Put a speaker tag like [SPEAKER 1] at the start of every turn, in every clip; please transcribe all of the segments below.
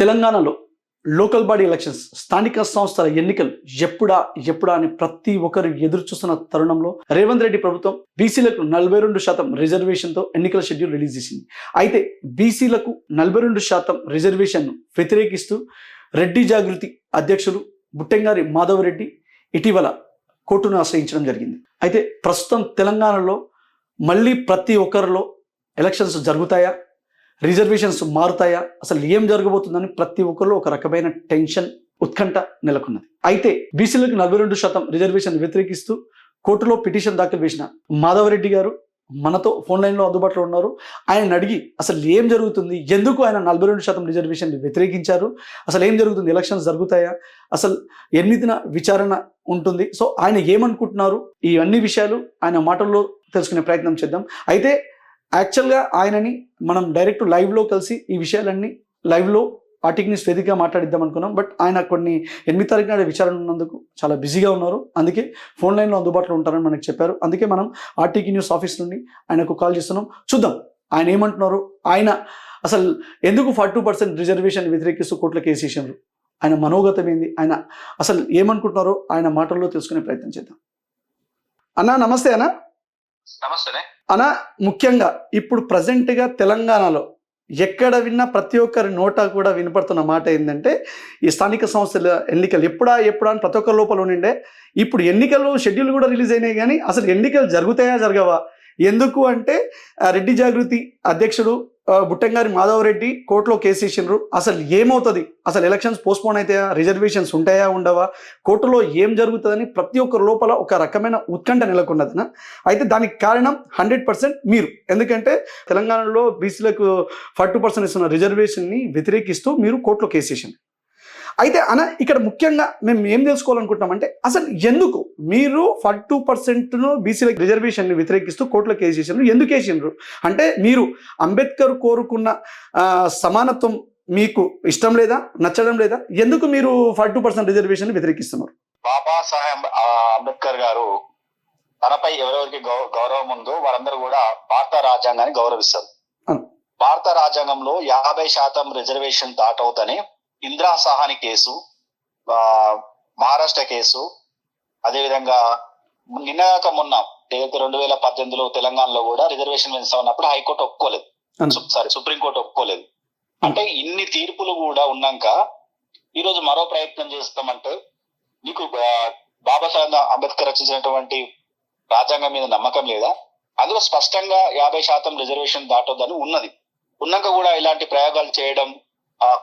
[SPEAKER 1] తెలంగాణలో local body elections, స్థానిక సంస్థల ఎన్నికలు ఎప్పుడా ఎప్పుడా అని ప్రతి ఒక్కరు ఎదురు చూస్తున్న తరుణంలో రేవంత్ రెడ్డి ప్రభుత్వం బీసీలకు 42% రిజర్వేషన్తో ఎన్నికల షెడ్యూల్ రిలీజ్ చేసింది. అయితే బీసీలకు 42% రిజర్వేషన్ను వ్యతిరేకిస్తూ రెడ్డి జాగృతి అధ్యక్షులు బుట్టెంగారి మాధవరెడ్డి ఇటీవల కోర్టును ఆశ్రయించడం జరిగింది. అయితే ప్రస్తుతం తెలంగాణలో మళ్ళీ ప్రతి ఒక్కరిలో ఎలక్షన్స్ జరుగుతాయా, రిజర్వేషన్స్ మారుతాయా, అసలు ఏం జరగబోతుందని ప్రతి ఒక్కరిలో ఒక రకమైన టెన్షన్, ఉత్కంఠ నెలకొన్నది. అయితే బీసీలకు 42% రిజర్వేషన్ వ్యతిరేకిస్తూ కోర్టులో పిటిషన్ దాఖలు చేసిన మాధవరెడ్డి గారు మనతో ఫోన్ లైన్లో అందుబాటులో ఉన్నారు. ఆయన అడిగి అసలు ఏం జరుగుతుంది, ఎందుకు ఆయన 42% రిజర్వేషన్ వ్యతిరేకించారు, అసలు ఏం జరుగుతుంది, ఎలక్షన్స్ జరుగుతాయా, అసలు ఎన్నిదిన విచారణ ఉంటుంది, సో ఆయన ఏమనుకుంటున్నారు, ఈ అన్ని విషయాలు ఆయన మాటల్లో తెలుసుకునే ప్రయత్నం చేద్దాం. అయితే యాక్చువల్గా ఆయనని మనం డైరెక్ట్ లైవ్లో కలిసి ఈ విషయాలన్నీ లైవ్లో ఆర్టీకి న్యూస్ వేదికగా మాట్లాడిద్దాం అనుకున్నాం. బట్ ఆయన కొన్ని 8 తారీఖు నాడు విచారణ ఉన్నందుకు చాలా బిజీగా ఉన్నారు. అందుకే ఫోన్ లైన్లో అందుబాటులో ఉంటారని మనకు చెప్పారు. అందుకే మనం ఆర్టీకి న్యూస్ ఆఫీస్ నుండి ఆయనకు కాల్ చేస్తున్నాం. చూద్దాం ఆయన ఏమంటున్నారు, ఆయన అసలు ఎందుకు 42% రిజర్వేషన్ వ్యతిరేకిస్తూ కోర్టులో కేసు వేసారు, ఆయన మనోగతం ఏంది, ఆయన అసలు ఏమనుకుంటున్నారో ఆయన మాటల్లో తెలుసుకునే ప్రయత్నం చేద్దాం. అన్నా నమస్తే. అన్నా
[SPEAKER 2] నమస్తే
[SPEAKER 1] అన్నా, ముఖ్యంగా ఇప్పుడు ప్రజెంట్గా తెలంగాణలో ఎక్కడ విన్నా ప్రతి ఒక్కరి నోట కూడా వినపడుతున్న మాట ఏంటంటే ఈ స్థానిక సంస్థల ఎన్నికలు ఎప్పుడా అని ప్రతి ఒక్కరి లోపల ఉండే. ఇప్పుడు ఎన్నికలు షెడ్యూల్ కూడా రిలీజ్ అయినాయి, కానీ అసలు ఎన్నికలు జరుగుతాయా జరగవా, ఎందుకు అంటే రెడ్డి జాగృతి అధ్యక్షుడు బుట్టంగారి మాధవరెడ్డి కోర్టులో కేసు వేసిండ్రు. అసలు ఏమవుతుంది, అసలు ఎలక్షన్స్ పోస్ట్పోన్ అవుతాయా, రిజర్వేషన్స్ ఉంటాయా ఉండవా, కోర్టులో ఏం జరుగుతుందని ప్రతి ఒక్కరి లోపల ఒక రకమైన ఉత్కంఠ నెలకొన్నదన. అయితే దానికి కారణం 100% మీరు, ఎందుకంటే తెలంగాణలో బీసీలకు 42% ఇస్తున్న రిజర్వేషన్ని వ్యతిరేకిస్తూ మీరు కోర్టులో కేసు వేసిండ్రు. అయితే అన్న ఇక్కడ ముఖ్యంగా మేము ఏం తెలుసుకోవాలనుకుంటున్నామంటే అసలు ఎందుకు మీరు 42% బీసీలకు రిజర్వేషన్ని వ్యతిరేకిస్తూ కోర్టులో కేసు చేసినారు, ఎందుకు వేసిండ్రు? అంటే మీరు అంబేద్కర్ కోరుకున్న సమానత్వం మీకు ఇష్టం లేదా, నచ్చడం లేదా, ఎందుకు మీరు 42% రిజర్వేషన్ వ్యతిరేకిస్తున్నారు?
[SPEAKER 2] బాబాసాహెబ్ అంబేద్కర్ గారు తనపై ఎవరెవరికి గౌరవం ఉందో వారందరూ కూడా భారత రాజ్యాంగాన్ని గౌరవిస్తారు. భారత రాజ్యాంగంలో 50% రిజర్వేషన్ దాటవుతని ఇందిరా సాహాని కేసు, మహారాష్ట్ర కేసు, అదేవిధంగా నిన్నగాక మొన్న 2018లో తెలంగాణలో కూడా రిజర్వేషన్ పెంచుతామన్నప్పుడు హైకోర్టు ఒప్పుకోలేదు, సుప్రీంకోర్టు ఒప్పుకోలేదు. అంటే ఇన్ని తీర్పులు కూడా ఉన్నాక ఈరోజు మరో ప్రయత్నం చేస్తామంటే నీకు బాబాసాహెబ్ అంబేద్కర్ రచించినటువంటి రాజ్యాంగం మీద నమ్మకం లేదా? అందులో స్పష్టంగా 50% రిజర్వేషన్ దాటొద్దని ఉన్నది. ఉన్నాక కూడా ఇలాంటి ప్రయోగాలు చేయడం,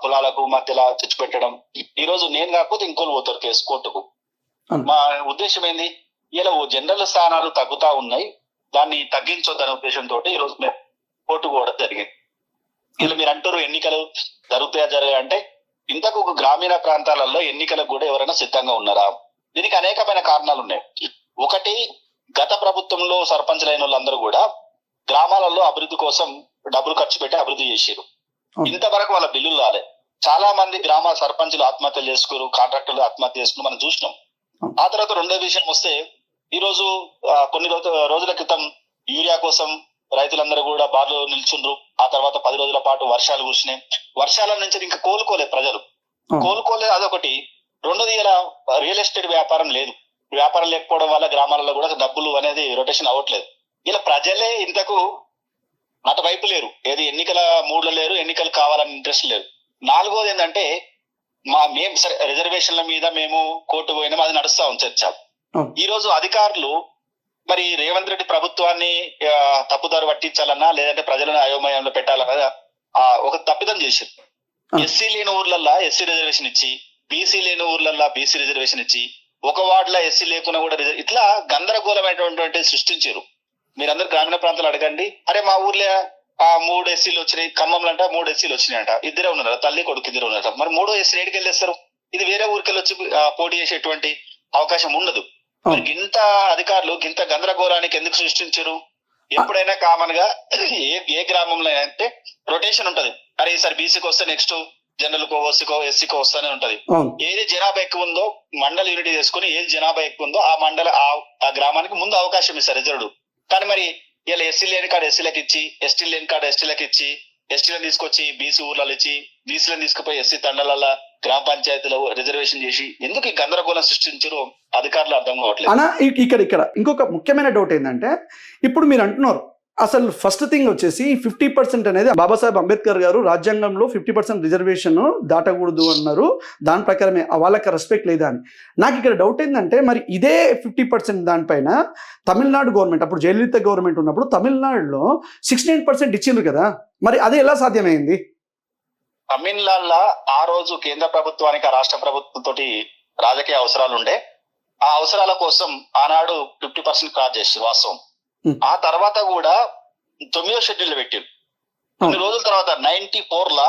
[SPEAKER 2] కులాలకు మధ్యలో తెచ్చిపెట్టడం, ఈ రోజు నేను కాకపోతే ఇంకోళ్ళు పోతారు కేసు కోర్టుకు. మా ఉద్దేశం ఏంది, ఇలా జనరల్ స్థానాలు తగ్గుతా ఉన్నాయి, దాన్ని తగ్గించొద్దనే ఉద్దేశంతో ఈ రోజు మేము కోర్టుకు పోవడం జరిగింది. ఇలా మీరు అంటారు ఎన్నికలు జరుగుతాయా అంటే ఇంతకు గ్రామీణ ప్రాంతాలలో ఎన్నికలకు కూడా ఎవరైనా సిద్ధంగా ఉన్నారా? దీనికి అనేకమైన కారణాలు ఉన్నాయి. ఒకటి, గత ప్రభుత్వంలో సర్పంచ్లైన వాళ్ళందరూ కూడా గ్రామాలలో అభివృద్ధి కోసం డబ్బులు ఖర్చు పెట్టి అభివృద్ధి చేశారు. ఇంతవరకు వాళ్ళ బిల్లులు రాలే. చాలా మంది గ్రామ సర్పంచులు ఆత్మహత్యలు చేసుకున్నారు, కాంట్రాక్టర్లు ఆత్మహత్య చేసుకుని మనం చూసినాం. ఆ తర్వాత రెండో విషయం వస్తే, ఈ రోజు కొన్ని రోజుల క్రితం యూరియా కోసం రైతులందరూ కూడా బార్లు నిల్చుండ్రు. ఆ తర్వాత 10 రోజుల పాటు వర్షాలు కురిసినాయి. వర్షాల నుంచి ఇంకా కోలుకోలేదు ప్రజలు, కోలుకోలేదు. అదొకటి. రెండోది, ఇలా రియల్ ఎస్టేట్ వ్యాపారం లేదు. వ్యాపారం లేకపోవడం వల్ల గ్రామాలలో కూడా డబ్బులు అనేది రొటేషన్ అవ్వట్లేదు. ఇలా ప్రజలే ఇంతకు అటువైపు లేరు, ఏది ఎన్నికల మూడ్లో లేరు, ఎన్నికలు కావాలని ఇంట్రెస్ట్ లేరు. నాలుగోది ఏంటంటే మేము రిజర్వేషన్ల మీద మేము కోర్టు పోయినాం, అది నడుస్తా ఉంది చర్చ. ఈ రోజు అధికారులు మరి రేవంత్ రెడ్డి ప్రభుత్వాన్ని తప్పుదారు పట్టించాలన్నా లేదంటే ప్రజలను అయోమయంలో పెట్టాలన్నా ఒక తప్పిదం చేశారు. ఎస్సీ లేని ఊర్లల్లో ఎస్సీ రిజర్వేషన్ ఇచ్చి, బీసీ లేని ఊర్లల్లో బీసీ రిజర్వేషన్ ఇచ్చి, ఒక వార్డులో ఎస్సీ లేకున్నా కూడా ఇట్లా గందరగోళమైనటువంటి సృష్టించారు. మీరందరూ గ్రామీణ ప్రాంతాలు అడగండి, అరే మా ఊర్లో 3 ఎస్సీలు వచ్చినాయి, ఖమ్మంలో అంట 3 ఎస్సీలు వచ్చినాయంట, ఇద్దరే ఉన్నారు, తల్లి కొడుకు ఇద్దరు ఉన్నారట. మరి 3వ ఎస్సీ నేటికి వెళ్ళేస్తారు. ఇది వేరే ఊరికెళ్ళి వచ్చి పోటీ చేసేటువంటి అవకాశం ఉండదు. మరి ఇంత అధికారులు ఇంత గందరగోళానికి ఎందుకు సృష్టించారు? ఎప్పుడైనా కామన్ గా ఏ గ్రామంలో అంటే రొటేషన్ ఉంటది. అరే ఈసారి బీసీకి వస్తే నెక్స్ట్ జనరల్ కో, ఓసీకో, ఎస్సీకో వస్తానే ఉంటది. ఏది జనాభా ఎక్కువ ఉందో మండల యూనిటీ చేసుకుని, ఏది జనాభా ఎక్కువ ఉందో ఆ మండల ఆ గ్రామానికి ముందు అవకాశం ఇస్తారు రిజర్వ్డ్. కానీ మరి ఇలా ఎస్సీ లేని కాడ ఎస్సీలకు ఇచ్చి, ఎస్టీ లేని కాడ ఎస్టీలకు ఇచ్చి, ఎస్టీలను తీసుకొచ్చి బీసీ ఊర్లలో ఇచ్చి బీసీలను తీసుకుపోయి ఎస్సీ తండాల గ్రామ పంచాయతీలో రిజర్వేషన్ చేసి ఎందుకు ఈ గందరగోళం సృష్టించారో అధికారులు అర్థం కావట్లేదు.
[SPEAKER 1] అనా ఇక్కడ ఇంకొక ముఖ్యమైన డౌట్ ఏంటంటే, ఇప్పుడు మీరు అంటున్నారు అసలు ఫస్ట్ థింగ్ వచ్చేసి 50% అనేది బాబాసాహెబ్ అంబేద్కర్ గారు రాజ్యాంగంలో 50% రిజర్వేషన్ దాటకూడదు అన్నారు, దాని ప్రకారమే వాళ్ళకి రెస్పెక్ట్ లేదా అని. నాకు ఇక్కడ డౌట్ ఏంటంటే, మరి ఇదే 50% దానిపైన తమిళనాడు గవర్నమెంట్, అప్పుడు జయలలిత గవర్నమెంట్ ఉన్నప్పుడు తమిళనాడులో 69% ఇచ్చిండ్రు కదా, మరి అదే ఎలా సాధ్యమైంది?
[SPEAKER 2] తమిళనాడులో ఆ రోజు కేంద్ర ప్రభుత్వానికి ఆ రాష్ట్ర ప్రభుత్వం తోటి రాజకీయ అవసరాలు ఉండే, ఆ అవసరాల కోసం ఆనాడు 50% క్రాస్ చేసి వాస్తవం. ఆ తర్వాత కూడా 9వ షెడ్యూల్ పెట్టారు. కొన్ని రోజుల తర్వాత 94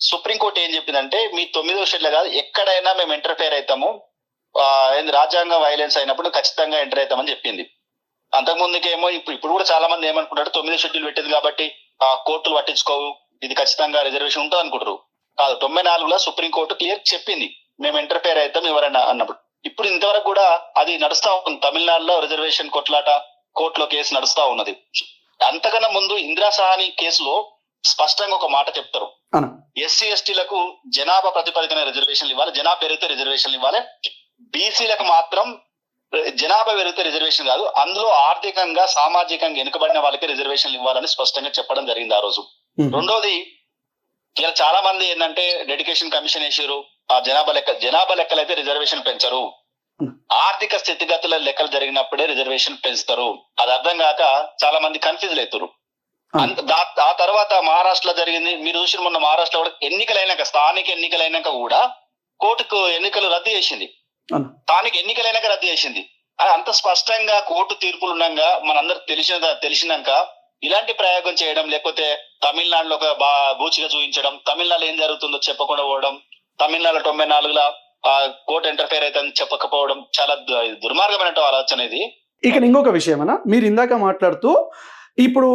[SPEAKER 2] సుప్రీంకోర్టు ఏం చెప్పిందంటే, మీ 9వ షెడ్యూల్ కాదు, ఎక్కడైనా మేము ఇంటర్ఫేర్ అవుతాము, రాజ్యాంగ వైలెన్స్ అయినప్పుడు ఖచ్చితంగా ఎంటర్ అవుతామని చెప్పింది. అంతకుముందుకేమో ఇప్పుడు కూడా చాలా మంది ఏమనుకుంటారు, 9వ షెడ్యూల్ పెట్టింది కాబట్టి ఆ కోర్టులు పట్టించుకోవు, ఇది ఖచ్చితంగా రిజర్వేషన్ ఉంటుంది అనుకుంటారు. కాదు, 94లో సుప్రీంకోర్టు క్లియర్ చెప్పింది మేము ఇంటర్ఫేర్ అవుతాం ఎవరైనా అన్నప్పుడు. ఇప్పుడు ఇంతవరకు కూడా అది నడుస్తా ఉంది. తమిళనాడులో రిజర్వేషన్ కొట్లాట కోర్టులో కేసు నడుస్తా ఉన్నది. అంతకన్నా ముందు ఇందిరా సహాని కేసులో స్పష్టంగా ఒక మాట చెప్తారు, ఎస్సీ ఎస్టీలకు జనాభా ప్రతిపాదికన రిజర్వేషన్లు ఇవ్వాలి, జనాభా పెరిగితే రిజర్వేషన్లు ఇవ్వాలి, బీసీలకు మాత్రం జనాభా పెరిగితే రిజర్వేషన్ కాదు, అందులో ఆర్థికంగా సామాజికంగా వెనుకబడిన వాళ్ళకి రిజర్వేషన్లు ఇవ్వాలని స్పష్టంగా చెప్పడం జరిగింది ఆ రోజు. రెండోది, ఇలా చాలా మంది ఏంటంటే డెడికేషన్ కమిషన్ వేసారు, ఆ జనాభా లెక్కలు అయితే రిజర్వేషన్ పెంచరు, ఆర్థిక స్థితిగతుల లెక్కలు జరిగినప్పుడే రిజర్వేషన్ పెంచుతారు. అది అర్థం కాక చాలా మంది కన్ఫ్యూజ్ అవుతారు. ఆ తర్వాత మహారాష్ట్రలో జరిగింది, మీరు చూసిన మొన్న మహారాష్ట్రలో కూడా ఎన్నికలైనాక, స్థానిక ఎన్నికలైనాక కూడా కోర్టుకు ఎన్నికలు రద్దు చేసింది, స్థానిక ఎన్నికలైనాక రద్దు చేసింది. అంత స్పష్టంగా కోర్టు తీర్పులు ఉండగా మనందరికి తెలిసినాక ఇలాంటి ప్రయోగం చేయడం, లేకపోతే తమిళనాడులో ఒక బూచిగా చూపించడం, తమిళనాడులో ఏం జరుగుతుందో చెప్పకుండా పోవడం, తమిళనాడులో 94లో కోర్టు ఇంటర్ఫేర్ అయితే చెప్పకపోవడం చాలా దుర్మార్గమైన ఆలోచన ఇది.
[SPEAKER 1] ఇక్కడ ఇంకొక విషయం అన్న, మీరు ఇందాక మాట్లాడుతూ ఇప్పుడు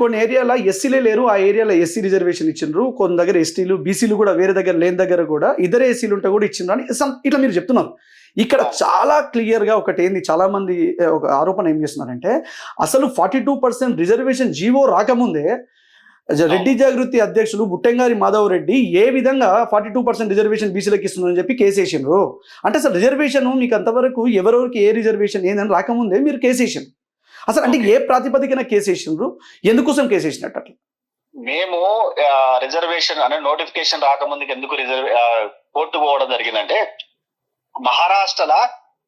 [SPEAKER 1] కొన్ని ఏరియాలో ఎస్సీలే లేరు, ఆ ఏరియాలో ఎస్సీ రిజర్వేషన్ ఇచ్చిండ్రు, కొన్ని దగ్గర ఎస్టీలు బీసీలు కూడా వేరే దగ్గర లేని దగ్గర కూడా ఇద్దరే ఎస్సీలు ఉంటే కూడా ఇచ్చిండ్రు అని ఇట్లా మీరు చెప్తున్నారు. ఇక్కడ చాలా క్లియర్ గా ఒకటి ఏంది, చాలా మంది ఒక ఆరోపణ ఏం చేస్తున్నారంటే, అసలు 42% రిజర్వేషన్ జీవో రాకముందే రెడ్డి జాగృతి అధ్యక్షులు బుట్టెంగారి మాధవ్ రెడ్డి ఏ విధంగా 42% రిజర్వేషన్ బీసీలకు ఇస్తున్నారని చెప్పి కేసు వేసిండ్రు. అంటే అసలు రిజర్వేషన్ మీకు అంతవరకు ఎవరెవరికి ఏ రిజర్వేషన్ ఏందని రాకముందే మీరు కేసు వేసిండ్రు. అసలు అంటే ఏ ప్రాతిపదికన కేసు వేసిండ్రు, ఎందుకోసం కేసు వేసినట్టు? అట్లా
[SPEAKER 2] మేము రిజర్వేషన్ అనే నోటిఫికేషన్ రాకముందుకు ఎందుకు కోర్టు పోవడం జరిగిందంటే, మహారాష్ట్రలో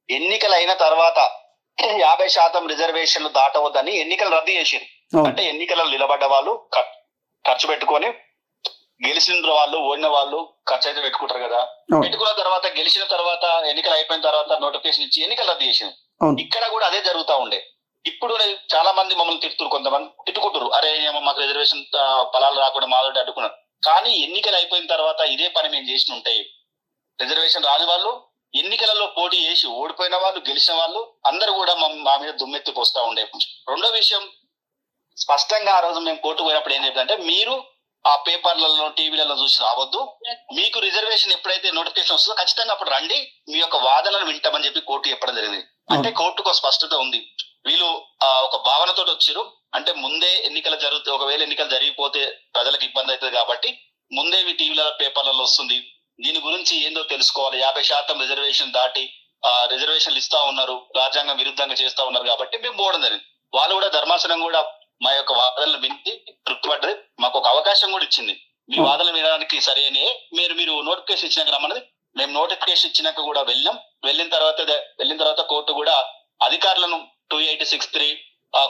[SPEAKER 2] ఎన్నికలు అయిన తర్వాత 50% రిజర్వేషన్లు దాటవద్దని ఎన్నికలు రద్దు చేసింది. అంటే ఎన్నికలలో నిలబడ్డ వాళ్ళు ఖర్చు పెట్టుకొని, గెలిచిన వాళ్ళు ఓడిన వాళ్ళు ఖర్చు అయితే పెట్టుకుంటారు కదా, పెట్టుకున్న తర్వాత గెలిచిన తర్వాత ఎన్నికలు అయిపోయిన తర్వాత నోటిఫికేషన్ ఇచ్చి ఎన్నికలు రద్దు చేసింది. ఇక్కడ కూడా అదే జరుగుతా ఉండే. ఇప్పుడు చాలా మంది మమ్మల్ని తిడుతున్నారు, కొంతమంది తిట్టుకుంటారు, అరే మాకు రిజర్వేషన్ ఫలాలు రాకుండా మాదోటి అడ్డుకున్నారు. కానీ ఎన్నికలు అయిపోయిన తర్వాత ఇదే పని మేము చేసి ఉంటాయి. రిజర్వేషన్ రాని వాళ్ళు, ఎన్నికలలో పోటీ చేసి ఓడిపోయిన వాళ్ళు, గెలిచిన వాళ్ళు అందరూ కూడా మా మీద దుమ్మెత్తి పోస్తా ఉండే. రెండో విషయం, స్పష్టంగా ఆ రోజు మేము కోర్టు పోయినప్పుడు ఏం చెప్తుందంటే, మీరు ఆ పేపర్లలో టీవీలలో చూసి రావద్దు, మీకు రిజర్వేషన్ ఎప్పుడైతే నోటిఫికేషన్ వస్తుందో ఖచ్చితంగా అప్పుడు రండి, మీ యొక్క వాదనలు వింటామని చెప్పి కోర్టు చెప్పడం జరిగింది. అంటే కోర్టుకు స్పష్టత ఉంది. వీళ్ళు ఒక భావనతో వచ్చారు, అంటే ముందే ఎన్నికలు ఒకవేళ ఎన్నికలు జరిగిపోతే ప్రజలకు ఇబ్బంది అవుతుంది కాబట్టి ముందే టీవీలలో పేపర్లలో వస్తుంది, దీని గురించి ఏందో తెలుసుకోవాలి, 50% రిజర్వేషన్ దాటి రిజర్వేషన్లు ఇస్తా ఉన్నారు, రాజ్యాంగం విరుద్ధంగా చేస్తా ఉన్నారు కాబట్టి మేము పోవడం జరిగింది. వాళ్ళు కూడా ధర్మాసనం కూడా మా యొక్క వాదనలు విని తృప్తిపడ్డది, మాకు ఒక అవకాశం కూడా ఇచ్చింది, మీ వాదనలు వినడానికి సరైన మీరు నోటిఫికేషన్ ఇచ్చినాక రమ్మన్నది. మేము నోటిఫికేషన్ ఇచ్చినాక కూడా వెళ్ళిన తర్వాత కోర్టు కూడా అధికారులను 2863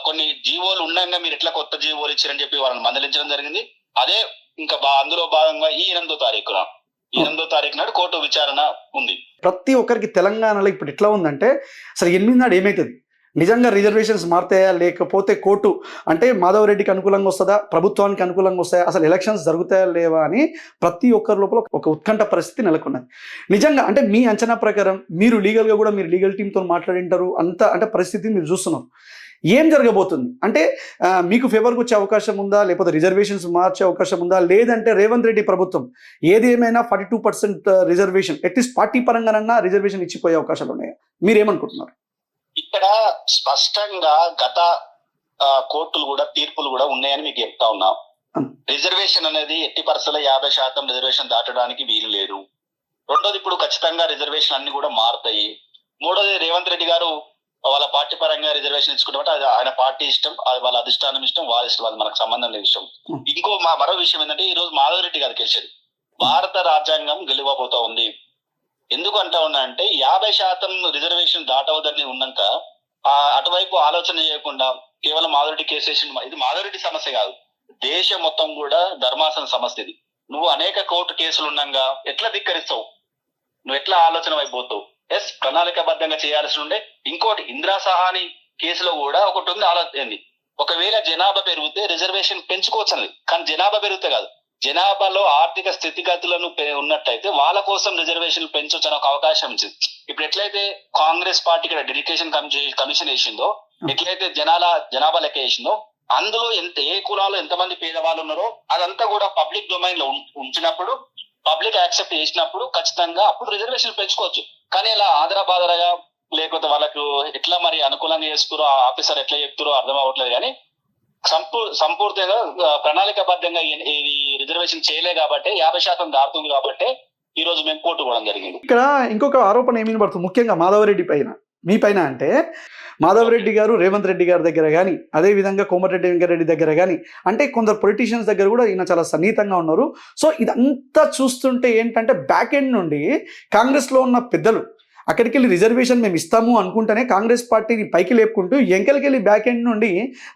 [SPEAKER 2] కొన్ని జీవోలు ఉండగా మీరు ఎట్లా కొత్త జీవోలు ఇచ్చారని చెప్పి వాళ్ళని మందలించడం జరిగింది. అదే ఇంకా అందులో భాగంగా ఈ 8వ తారీఖు నాడు కోర్టు విచారణ ఉంది.
[SPEAKER 1] ప్రతి ఒక్కరికి తెలంగాణలో ఇప్పుడు ఎట్లా ఉందంటే, అసలు 8 నాడు ఏమైతుంది, నిజంగా రిజర్వేషన్స్ మారుతాయా, లేకపోతే కోర్టు అంటే మాధవ్ రెడ్డికి అనుకూలంగా వస్తుందా, ప్రభుత్వానికి అనుకూలంగా వస్తాయా, అసలు ఎలక్షన్స్ జరుగుతాయా లేవా అని ప్రతి ఒక్కరి లోపల ఒక ఉత్కంఠ పరిస్థితి నెలకొన్నది. నిజంగా అంటే మీ అంచనా ప్రకారం మీరు లీగల్గా కూడా మీరు లీగల్ టీంతో మాట్లాడింటారు, అంత అంటే పరిస్థితిని మీరు చూస్తున్నారు, ఏం జరగబోతుంది? అంటే మీకు ఫేవర్కి వచ్చే అవకాశం ఉందా, లేకపోతే రిజర్వేషన్స్ మార్చే అవకాశం ఉందా, లేదంటే రేవంత్ రెడ్డి ప్రభుత్వం ఏది ఏమైనా 42% రిజర్వేషన్ అట్లీస్ట్ పార్టీ పరంగానన్నా రిజర్వేషన్ ఇచ్చిపోయే అవకాశాలు ఉన్నాయా, మీరేమనుకుంటున్నారు?
[SPEAKER 2] ఇక్కడ స్పష్టంగా గత కోర్టులు కూడా తీర్పులు కూడా ఉన్నాయని మీకు చెప్తా ఉన్నా. రిజర్వేషన్ అనేది ఎట్టి పరిస్థితుల్లో 50% రిజర్వేషన్ దాటడానికి వీలు లేదు. రెండోది, ఇప్పుడు ఖచ్చితంగా రిజర్వేషన్ అన్ని కూడా మారుతాయి. మూడోది, రేవంత్ రెడ్డి గారు వాళ్ళ పార్టీ పరంగా రిజర్వేషన్ ఇచ్చుకుంటే అది ఆయన పార్టీ ఇష్టం, అది వాళ్ళ అధిష్టానం ఇష్టం, వాళ్ళ ఇష్టం, అది మనకు సంబంధం లేని విషయం. ఇంకో మరో విషయం ఏంటంటే, ఈ రోజు మాధవ్ రెడ్డి గారికి గెలిచేది భారత రాజ్యాంగం గెలువబోతా ఉంది. ఎందుకు అంటా ఉన్నా అంటే 50% రిజర్వేషన్ దాటవద్దని ఉన్నాక అటువైపు ఆలోచన చేయకుండా కేవలం మాధవ్ రెడ్డి కేసు వేసి, ఇది మాధవ్ రెడ్డి సమస్య కాదు, దేశం మొత్తం కూడా ధర్మాసన సమస్య ఇది. నువ్వు అనేక కోర్టు కేసులు ఉన్నాగా ఎట్లా ధిక్కరిస్తావు, నువ్వు ఎట్లా ఆలోచన వైపోతావు? ఎస్, ప్రణాళికాబద్ధంగా చేయాల్సి ఉండే. ఇంకోటి, ఇందిరా సహాని కేసులో కూడా ఒకటి ఉంది ఆలోచన. ఒకవేళ జనాభా పెరిగితే రిజర్వేషన్ పెంచుకోవచ్చు, కానీ జనాభా పెరిగితే కాదు, జనాభాలో ఆర్థిక స్థితిగతులను ఉన్నట్టయితే వాళ్ళ కోసం రిజర్వేషన్ పెంచొచ్చు అని ఒక అవకాశం ఇచ్చింది. ఇప్పుడు ఎట్లయితే కాంగ్రెస్ పార్టీ ఇక్కడ డెడికేషన్ కమిషన్ వేసిందో, ఎట్లయితే జనాభా లెక్క వేసిందో, అందులో ఏ కులాలు ఎంతమంది పేదవాళ్ళు ఉన్నారో అదంతా కూడా పబ్లిక్ డొమైన్ లో ఉంచినప్పుడు, పబ్లిక్ యాక్సెప్ట్ చేసినప్పుడు ఖచ్చితంగా అప్పుడు రిజర్వేషన్ పెంచుకోవచ్చు. కానీ ఇలా ఆదరాబాదరగా లేకపోతే వాళ్ళకు ఎట్లా మరి అనుకూలంగా చేసుకురో, ఆఫీసర్ ఎట్లా చెప్తారో అర్థం అవ్వట్లేదు. కానీ సంపూర్తిగా ప్రణాళికాబద్ధంగా ఈ రిజర్వేషన్ చేయలే కాబట్టి 50% దాటుతుంది కాబట్టి ఈ రోజు మేము కోర్టు కూడా జరిగింది.
[SPEAKER 1] ఇక్కడ ఇంకొక ఆరోపణ ఏమీ పడుతుంది, ముఖ్యంగా మాధవరెడ్డి పైన, మీ పైన. అంటే మాధవరెడ్డి గారు రేవంత్ రెడ్డి గారి దగ్గర కానీ, అదేవిధంగా కోమటిరెడ్డి వెంకటరెడ్డి దగ్గర కానీ, అంటే కొందరు పొలిటీషియన్స్ దగ్గర కూడా ఈయన చాలా సన్నిహితంగా ఉన్నారు. సో ఇదంతా చూస్తుంటే ఏంటంటే బ్యాక్ ఎండ్ నుండి కాంగ్రెస్లో ఉన్న పెద్దలు అక్కడికి వెళ్ళి రిజర్వేషన్ మేము ఇస్తాము అనుకుంటేనే కాంగ్రెస్ పార్టీని పైకి లేపుకుంటూ ఎంకెలకెళ్ళి బ్యాక్ ఎండ్ నుండి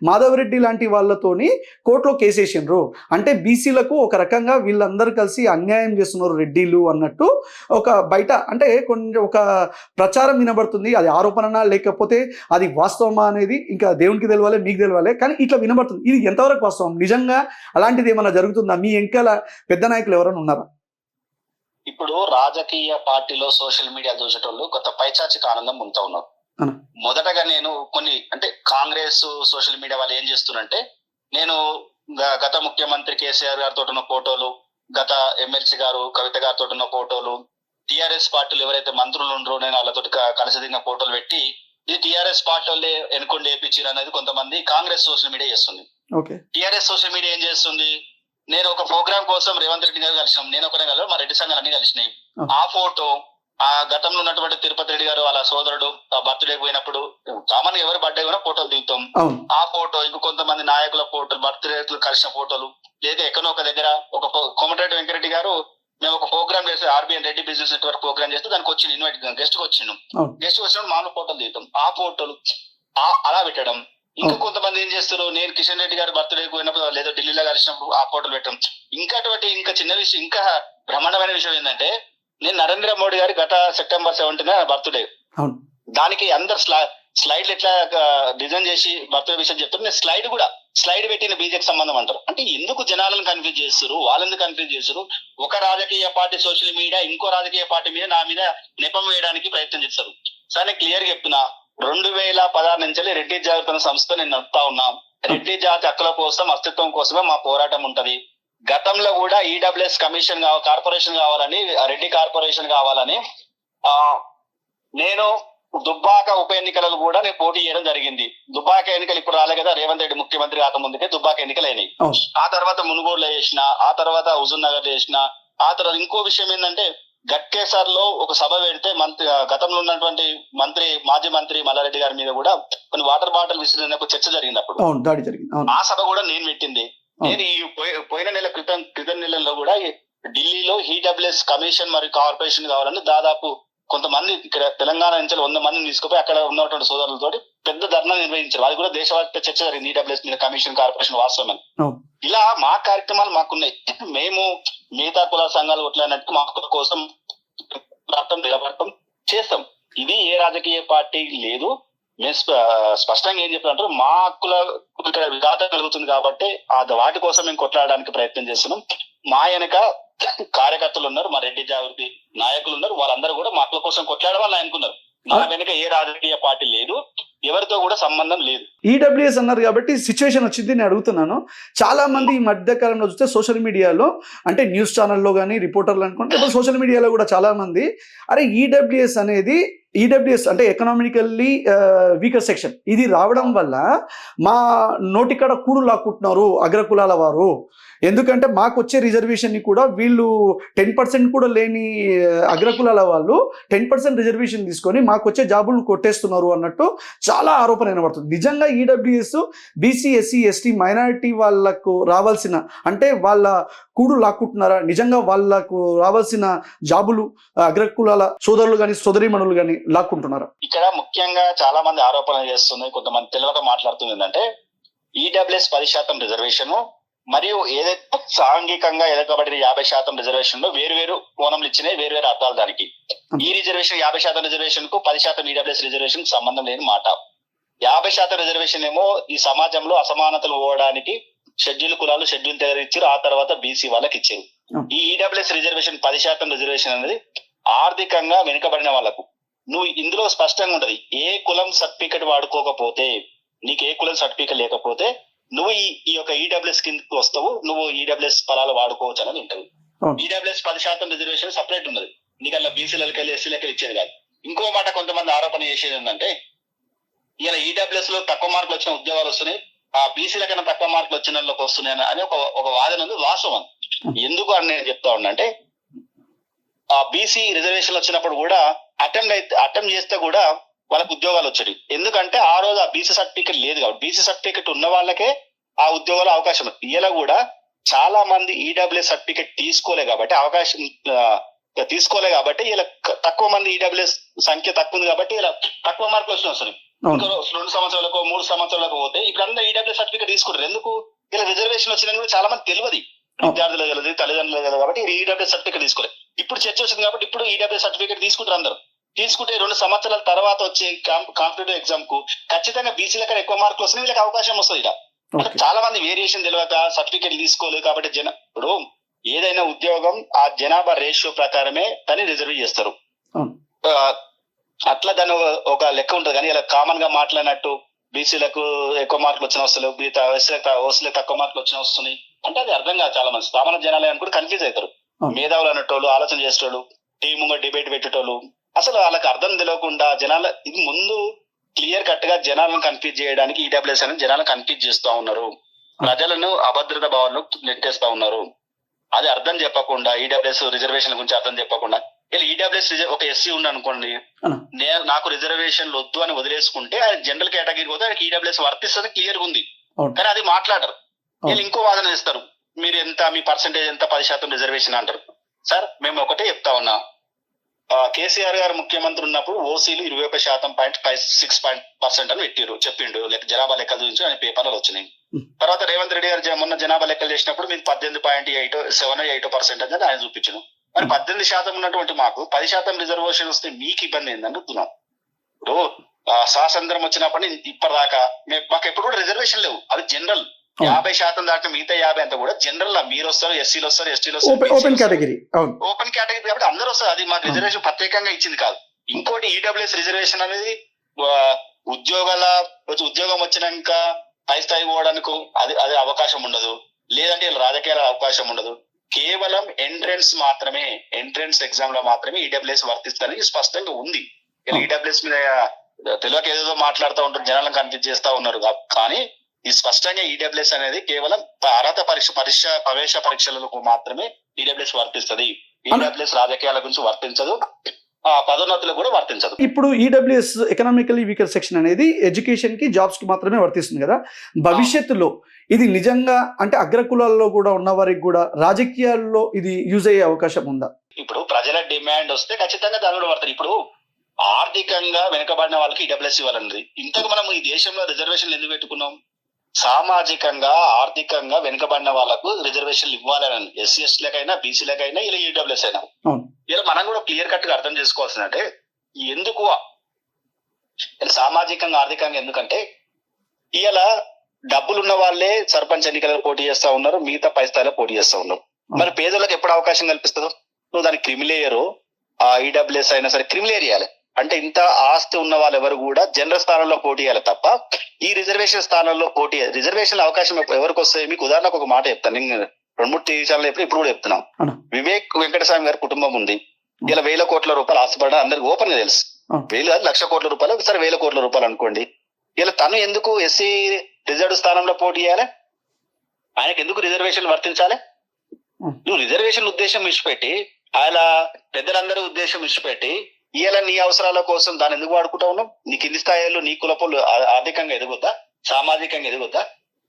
[SPEAKER 1] మాధవరెడ్డి లాంటి వాళ్ళతోని కోర్టులో కేసేసిండ్రు. అంటే బీసీలకు ఒక రకంగా వీళ్ళందరూ కలిసి అన్యాయం చేస్తున్నారు రెడ్డిలు అన్నట్టు ఒక బయట అంటే కొంచెం ఒక ప్రచారం వినబడుతుంది. అది ఆరోపణ లేకపోతే అది వాస్తవమా అనేది ఇంకా దేవునికి తెలవాలి, మీకు తెలవాలి. కానీ ఇట్లా వినబడుతుంది. ఇది ఎంతవరకు వాస్తవం? నిజంగా అలాంటిది ఏమైనా జరుగుతుందా? మీ ఎంకల పెద్ద నాయకులు ఎవరైనా ఉన్నారా?
[SPEAKER 2] ఇప్పుడు రాజకీయ పార్టీలో సోషల్ మీడియా చూసేటోళ్ళు కొత్త పైచాచిక ఆనందం పొందుతా ఉన్నారు. మొదటగా నేను కొన్ని అంటే కాంగ్రెస్ సోషల్ మీడియా వాళ్ళు ఏం చేస్తున్నారంటే, నేను గత ముఖ్యమంత్రి కేసీఆర్ గారితో ఉన్న ఫోటోలు, గత ఎమ్మెల్సీ గారు కవిత గారితో ఉన్న ఫోటోలు, టిఆర్ఎస్ పార్టీలు ఎవరైతే మంత్రులు ఉండరో నేను వాళ్ళతో కలిసి దిగిన ఫోటోలు పెట్టి ఇది టిఆర్ఎస్ పార్టీ వాళ్ళే ఎన్నుకోండి వేయించారు అనేది కొంతమంది కాంగ్రెస్ సోషల్ మీడియా చేస్తుంది. టిఆర్ఎస్ సోషల్ మీడియా ఏం చేస్తుంది, నేను ఒక ప్రోగ్రామ్ కోసం రేవంత్ రెడ్డి గారు కలిసినాం, నేను ఒకనే కల మా రెడ్డి సంఘాలు అన్ని కలిసినాయి. ఆ ఫోటో ఆ గతంలో ఉన్నటువంటి తిరుపతి రెడ్డి గారు వాళ్ళ సోదరుడు బర్త్డేకి పోయినప్పుడు కామన్ ఎవరి బర్త్డే కూడా ఫోటోలు దిగుతాం. ఆ ఫోటో, ఇంకో కొంతమంది నాయకుల ఫోటోలు, బర్త్డేలు కలిసిన ఫోటోలు, లేదా ఎక్కడో ఒక దగ్గర ఒక కోమటిరెడ్డి వెంకరెడ్డి గారు మేము ఒక ప్రోగ్రామ్ చేస్తే RBI Reddy business network programme చేస్తే దానికి వచ్చి ఇన్వైట్ గెస్ట్ కి వచ్చిండు. గెస్ట్ వచ్చినప్పుడు మామూలు ఫోటోలు దిగుతాం. ఆ ఫోటోలు అలా పెట్టడం. ఇంకా కొంతమంది ఏం చేస్తారు, నేను కిషన్ రెడ్డి గారి బర్త్డేకి పోయినప్పుడు లేదా ఢిల్లీలో కలిసినప్పుడు ఆ ఫోటోలు పెట్టడం. ఇంకా చిన్న విషయం, ఇంకా బ్రహ్మాండమైన విషయం ఏంటంటే, నేను నరేంద్ర మోడీ గారి గత సెప్టెంబర్ 17 బర్త్డే, దానికి అందరు స్లైడ్లు ఎట్లా డిజైన్ చేసి బర్త్డే విషయం చెప్తారు. నేను స్లైడ్ పెట్టిన బీజేపీ సంబంధం అంటారు. అంటే ఎందుకు జనాలను కన్ఫ్యూజ్ చేస్తారు, వాళ్ళెందుకు కన్ఫ్యూజ్ చేస్తారు? ఒక రాజకీయ పార్టీ సోషల్ మీడియా ఇంకో రాజకీయ పార్టీ మీద నా మీద నెపం వేయడానికి ప్రయత్నం చేస్తారు. సార్ నేను క్లియర్ గా చెప్తున్నా, 2016 నుంచి రెడ్డి జాగృత సంస్థ నేను నడుపుతా ఉన్నా. రెడ్డి జాతి హక్కుల కోసం, అస్తిత్వం కోసమే మా పోరాటం ఉంటది. గతంలో కూడా ఈడబ్ల్యూఎస్ కమిషన్ కార్పొరేషన్ కావాలని, రెడ్డి కార్పొరేషన్ కావాలని నేను దుబ్బాక ఉప ఎన్నికలలో కూడా నేను పోటీ చేయడం జరిగింది. దుబ్బాక ఎన్నికలు ఇప్పుడు రాలే కదా, రేవంత్ రెడ్డి ముఖ్యమంత్రి కాక ముందుకే దుబ్బాక ఎన్నికలు అయినాయి. ఆ తర్వాత మునుగోడులో చేసిన, ఆ తర్వాత హుజూర్ నగర్ చేసిన, ఆ తర్వాత ఇంకో విషయం ఏంటంటే, గట్కేసర్ లో ఒక సభ పెడితే గతంలో ఉన్నటువంటి మాజీ మంత్రి మల్లారెడ్డి గారి మీద కూడా కొన్ని వాటర్ బాటిల్ విసిరిన చర్చ జరిగింది. అప్పుడు ఆ సభ కూడా నేను పెట్టింది. నేను ఈ పోయిన నెల క్రితం నెలలో కూడా ఢిల్లీలో ఈడబ్ల్యూఎస్ కమిషన్ మరియు కార్పొరేషన్ కావాలని దాదాపు కొంతమంది ఇక్కడ తెలంగాణ నుంచి 100 మందిని తీసుకుపోయి అక్కడ ఉన్నటువంటి సోదరులతో పెద్ద ధర్నా నిర్వహించారు. అది కూడా దేశవ్యాప్త చర్చ జరిగింది, ఈడబ్ల్యూఎస్ మీద కమిషన్ కార్పొరేషన్ వాస్తవమని. ఇలా మా కార్యక్రమాలు మాకున్నాయి. మేము మిగతా కుల సంఘాలు కొట్లాడినట్టు మా హక్కుల కోసం నిలబడటం చేస్తాం. ఇది ఏ రాజకీయ పార్టీ లేదు. మేము స్పష్టంగా ఏం చెప్తారంటారు, మా హక్కుల ఇక్కడ విఘాతం కలుగుతుంది కాబట్టి వాటి కోసం మేము కొట్లాడడానికి ప్రయత్నం చేస్తున్నాం. మా వెనక కార్యకర్తలు ఉన్నారు, మా రెడ్డి జాగృతి నాయకులు ఉన్నారు, వాళ్ళందరూ కూడా మా హక్కుల కోసం కొట్లాడవాలని అనుకున్నారు. మా వెనక ఏ రాజకీయ పార్టీ లేదు, ఎవరితో కూడా సంబంధం లేదు.
[SPEAKER 1] ఈడబ్ల్యూఎస్ అన్నారు కాబట్టి సిచ్యువేషన్ వచ్చింది, నేను అడుగుతున్నాను. చాలా మంది ఈ మధ్య కాలంలో చూస్తే సోషల్ మీడియాలో, అంటే న్యూస్ ఛానల్లో కానీ రిపోర్టర్లు అనుకుంటే సోషల్ మీడియాలో కూడా చాలా మంది, అరే ఈడబ్ల్యూఎస్ అనేది ఈడబ్ల్యూఎస్ అంటే ఎకనామికల్లీ వీకర్ సెక్షన్ ఇది రావడం వల్ల మా నోటికాడ కూడు లాక్కుంటున్నారు అగ్రకులాల వారు. ఎందుకంటే మాకు వచ్చే రిజర్వేషన్ని కూడా వీళ్ళు 10% కూడా లేని అగ్రకులాల వాళ్ళు 10% రిజర్వేషన్ తీసుకొని మాకు వచ్చే జాబులు కొట్టేస్తున్నారు అన్నట్టు చాలా ఆరోపణ వినబడుతుంది. నిజంగా EWS BC SC ST minority వాళ్ళకు రావాల్సిన అంటే వాళ్ళ కూడు లాక్కుంటున్నారా? నిజంగా వాళ్ళకు రావాల్సిన జాబులు అగ్రకులాల సోదరులు కానీ సోదరీమణులు కానీ లాక్కుంటున్నారా?
[SPEAKER 2] ఇక్కడ ముఖ్యంగా చాలా మంది ఆరోపణలు చేస్తున్నాయి, కొంతమంది తెలియక మాట్లాడుతుంది ఏంటంటే ఈడబ్ల్యూఎస్ 10% రిజర్వేషన్ మరియు ఏదైతే సాంఘికంగా ఎదగబడిన 50% రిజర్వేషన్ లో వేరు కోణంలు ఇచ్చినాయి, వేరు అర్థాలు దానికి. ఈ రిజర్వేషన్ 50% రిజర్వేషన్ కు 10% ఈడబ్ల్యూఎస్ రిజర్వేషన్ సంబంధం లేని మాట. 50% రిజర్వేషన్ ఏమో ఈ సమాజంలో అసమానతలు పోవడానికి షెడ్యూల్ కులాలు షెడ్యూల్ తెగ ఇచ్చారు, ఆ తర్వాత బీసీ వాళ్ళకి ఇచ్చారు. ఈ ఈడబ్ల్యూఎస్ రిజర్వేషన్ 10% రిజర్వేషన్ అనేది ఆర్థికంగా వెనుకబడిన వాళ్ళకు. నువ్వు ఇందులో స్పష్టంగా ఉంటది, ఏ కులం సర్టిఫికెట్ వాడుకోకపోతే, నీకు ఏ కులం సర్టిఫికెట్ లేకపోతే నువ్వు ఈ యొక్క ఈడబ్ల్యూఎస్ కిందకి వస్తావు, నువ్వు ఈడబ్ల్యూఎస్ ఫలాలు వాడుకోవచ్చు అని ఉంటుంది. ఈడబ్ల్యూఎస్ 10% రిజర్వేషన్ సపరేట్ ఉన్నది, నీకు అలా బీసీలకి వెళ్ళి ఎస్సీలకి ఇచ్చేది కాదు. ఇంకో మాట కొంతమంది ఆరోపణ చేసేది ఏంటంటే ఇలా ఈడబ్ల్యూఎస్ లో తక్కువ మార్కులు వచ్చిన ఉద్యోగాలు వస్తున్నాయి, ఆ బీసీల కన్నా తక్కువ మార్కులు వచ్చిన వాళ్ళకి వస్తున్నాయి అని ఒక వాదన ఉంది. వాస్తవం ఎందుకు అని నేను చెప్తా ఉన్నా అంటే ఆ బీసీ రిజర్వేషన్ వచ్చినప్పుడు కూడా అటెంప్ట్ చేస్తే కూడా వాళ్ళకి ఉద్యోగాలు వచ్చాయి. ఎందుకంటే ఆ రోజు ఆ బీసీ సర్టిఫికెట్ లేదు కాబట్టి, బీసీ సర్టిఫికెట్ ఉన్న వాళ్ళకే ఆ ఉద్యోగాలు అవకాశం. ఇలా కూడా చాలా మంది ఈడబ్ల్యూఎస్ సర్టిఫికెట్ తీసుకోలే కాబట్టి ఇలా తక్కువ మంది ఈడబ్ల్యూఎస్ సంఖ్య తక్కువ ఉంది కాబట్టి ఇలా తక్కువ మార్కులు వస్తున్నాయి. ఇంకా 2 సంవత్సరాలకు 3 సంవత్సరాలకు పోతే ఇప్పుడు అందరూ ఈడబ్ల్యూఎస్ సర్టిఫికెట్ తీసుకుంటారు. ఎందుకు? ఇలా రిజర్వేషన్ వచ్చిన కూడా చాలా మంది తెలియదు, విద్యార్థులు తెలియదు, తల్లిదండ్రులు తెలియదు కాబట్టి ఈడబ్ల్యూఎస్ సర్టిఫికెట్ తీసుకోలేదు. ఇప్పుడు చర్చ వచ్చింది కాబట్టి ఇప్పుడు ఈడబ్ల్యూఎస్ సర్టిఫికెట్ తీసుకుంటారు అందరూ. తీసుకుంటే 2 సంవత్సరాల తర్వాత వచ్చే కాంపిటేటివ్ ఎగ్జామ్ కు ఖచ్చితంగా బీసీల కన్నా ఎక్కువ మార్కులు వస్తున్నాయి, వీళ్ళకి అవకాశం వస్తుంది. ఇలా చాలా మంది వేరియేషన్ తెలియక సర్టిఫికెట్ తీసుకోలేదు కాబట్టి ఇప్పుడు ఏదైనా ఉద్యోగం ఆ జనాభా రేషియో ప్రకారమే దాన్ని రిజర్వ్ చేస్తారు. అట్లా దాని ఒక లెక్క ఉంటుంది. కానీ ఇలా కామన్ గా మాట్లాడినట్టు బీసీలకు ఎక్కువ మార్కులు వచ్చిన వస్తున్నాయి, ఓసీలకు తక్కువ మార్కులు వచ్చిన వస్తున్నాయి అంటే అది అర్థం కాదు. చాలా మంది సామాన్య జనాలు అనుకుంటే కన్ఫ్యూజ్ అవుతారు. మేధావులు అన్నట్టు ఆలోచన చేసేటోళ్ళు, టీముగా డిబేట్ పెట్టేటోళ్ళు, అసలు వాళ్ళకి అర్థం తెలియకుండా జనాల ఇది ముందు క్లియర్ కట్ గా జనాలను కన్ఫ్యూజ్ చేయడానికి ఈడబ్ల్యూఎస్ అని జనాలను కన్ఫ్యూజ్ చేస్తా ఉన్నారు, ప్రజలను అభద్రత భావనలో నెట్టేస్తా ఉన్నారు. అది అర్థం చెప్పకుండా ఈడబ్ల్యూఎస్ రిజర్వేషన్ గురించి అర్థం చెప్పకుండా ఇలా ఈడబ్ల్యూఎస్ ఒక ఎస్సీ ఉంది అనుకోండి, నాకు రిజర్వేషన్లు వద్దు అని వదిలేసుకుంటే ఆయన జనరల్ కేటగిరీ పోతే ఆయనకి ఈడబ్ల్యూఎస్ వర్తిస్తుంది, క్లియర్ గా ఉంది. కానీ అది మాట్లాడరు. వీళ్ళు ఇంకో వాదన ఇస్తారు, మీరు ఎంత మీ పర్సెంటేజ్ ఎంత 10% రిజర్వేషన్ అంటారు. సార్ మేము ఒకటే చెప్తా ఉన్నా, కేసీఆర్ గారు ముఖ్యమంత్రి ఉన్నప్పుడు ఓసీలు 20.6% అని చెప్పిండు జనాభా లెక్కలు చూపించి ఆయన పేపర్లు వచ్చినాయి. తర్వాత రేవంత్ రెడ్డి గారు మొన్న జనాభా లెక్కలు చేసినప్పుడు మీకు 18.7-8% అని ఆయన చూపించను. మరి 18% ఉన్నటువంటి మాకు 10% రిజర్వేషన్ వస్తే మీకు ఇబ్బంది ఏందని అడుగుతున్నాం. ఇప్పుడు స్వాతంత్రం వచ్చినప్పటి ఇప్పటిదాకా మాకు ఎప్పుడు కూడా రిజర్వేషన్ లేవు, అది జనరల్. 50% దాకా మిగతా 50 అంతా కూడా జనరల్ లా మీరు వస్తారు, ఎస్సీలు వస్తారు, ఎస్టీలు వస్తారు, ఓపెన్ కేటగిరీ కాబట్టి అందరూ వస్తారు. అది మాకు రిజర్వేషన్ ప్రత్యేకంగా ఇచ్చింది కాదు. ఇంకోటి ఈడబ్ల్యూఎస్ రిజర్వేషన్ అనేది ఉద్యోగం వచ్చినాక పై స్థాయి పోవడానికి అది అవకాశం ఉండదు, లేదంటే రాజకీయాల అవకాశం ఉండదు. కేవలం ఎంట్రన్స్ ఎగ్జామ్ లో మాత్రమే ఈడబ్ల్యూఎస్ వర్తిస్తారని స్పష్టంగా ఉంది. ఈడబ్ల్యూఎస్ మీద తెలియక ఏదో మాట్లాడుతూ ఉంటారు, జనాలను కన్ఫ్యూజ్ చేస్తా ఉన్నారు. కానీ ఈ స్పష్టంగా ఈడబ్ల్యూఎస్ అనేది కేవలం అర్హత ప్రవేశ పరీక్షలకు మాత్రమే ఈడబ్ల్యూఎస్ వర్తిస్తుంది. ఈడబ్ల్యూఎస్ రాజకీయాల గురించి వర్తించదు, పదోన్నతులకు కూడా వర్తించదు.
[SPEAKER 1] ఇప్పుడు ఈడబ్ల్యూఎస్ ఎకనామికల్లీ వీకర్ సెక్షన్ అనేది ఎడ్యుకేషన్ కి జాబ్స్ కి మాత్రమే వర్తిస్తుంది కదా. భవిష్యత్తులో ఇది నిజంగా అంటే అగ్రకులాల్లో కూడా ఉన్న వారికి కూడా రాజకీయాల్లో ఇది యూజ్ అయ్యే అవకాశం ఉందా?
[SPEAKER 2] ఇప్పుడు ప్రజల డిమాండ్ వస్తే ఖచ్చితంగా దానిలో పడతారు. ఇప్పుడు ఆర్థికంగా వెనుకబడిన వాళ్ళకి ఈడబ్ల్యూఎస్ ఇవ్వాలన్నది. ఇంతకు మనం ఈ దేశంలో రిజర్వేషన్లు ఎందుకు పెట్టుకున్నాం? సామాజికంగా ఆర్థికంగా వెనుకబడిన వాళ్ళకు రిజర్వేషన్లు ఇవ్వాలని, ఎస్సీ ఎస్టీలకైనా బీసీలకైనా ఇలా ఈడబ్ల్యూఎస్ అయినా ఇలా మనం కూడా క్లియర్ కట్ గా అర్థం చేసుకోవాల్సిందంటే ఎందుకు సామాజికంగా ఆర్థికంగా ఎందుకంటే ఇలా డబ్బులున్న వాళ్ళే సర్పంచ్ ఎన్నికలలో పోటీ చేస్తా ఉన్నారు, మిగతా పై స్థాయిలో పోటీ చేస్తా ఉన్నారు. మరి పేదలకు ఎప్పుడు అవకాశం కల్పిస్తుందో నువ్వు దానికి క్రిమిలేయరు, ఈడబ్ల్యూఎస్ అయినా సరే క్రిమిలేయర్ ఇవ్వాలి. అంటే ఇంత ఆస్తి ఉన్న వాళ్ళు ఎవరు కూడా జనరల్ స్థానంలో పోటీ చేయాలి తప్ప ఈ రిజర్వేషన్ స్థానంలో పోటీ రిజర్వేషన్ అవకాశం ఎవరికి వస్తాయి? మీకు ఉదాహరణకు ఒక మాట చెప్తాను, నేను 2-3 టీవీ ఛానల్ ఇప్పుడు కూడా చెప్తున్నాం. వివేక్ వెంకటస్వామి గారి కుటుంబం ఉంది, ఇలా 1,000 కోట్ల రూపాయలు ఆస్తిపడడం అందరికి ఓపెన్ గా తెలుసు. వేలు కాదు, 1,00,000 కోట్ల రూపాయలు, ఒకసారి 1,000 కోట్ల రూపాయలు అనుకోండి. ఇలా తను ఎందుకు ఎస్సీ రిజర్వ్డ్ స్థానంలో పోటీ చేయాలి? ఆయనకు ఎందుకు రిజర్వేషన్ వర్తించాలి? నువ్వు రిజర్వేషన్ ఉద్దేశం విడిచిపెట్టి, ఆయన పెద్దలందరి ఉద్దేశం విడిచిపెట్టి ఇలా నీ అవసరాల కోసం దాన్ని ఎందుకు వాడుకుంటావు? నువ్వు నీ కింది స్థాయిలో నీ కులపులు ఆర్థికంగా ఎదుగుద్దా, సామాజికంగా ఎదుగుద్దా?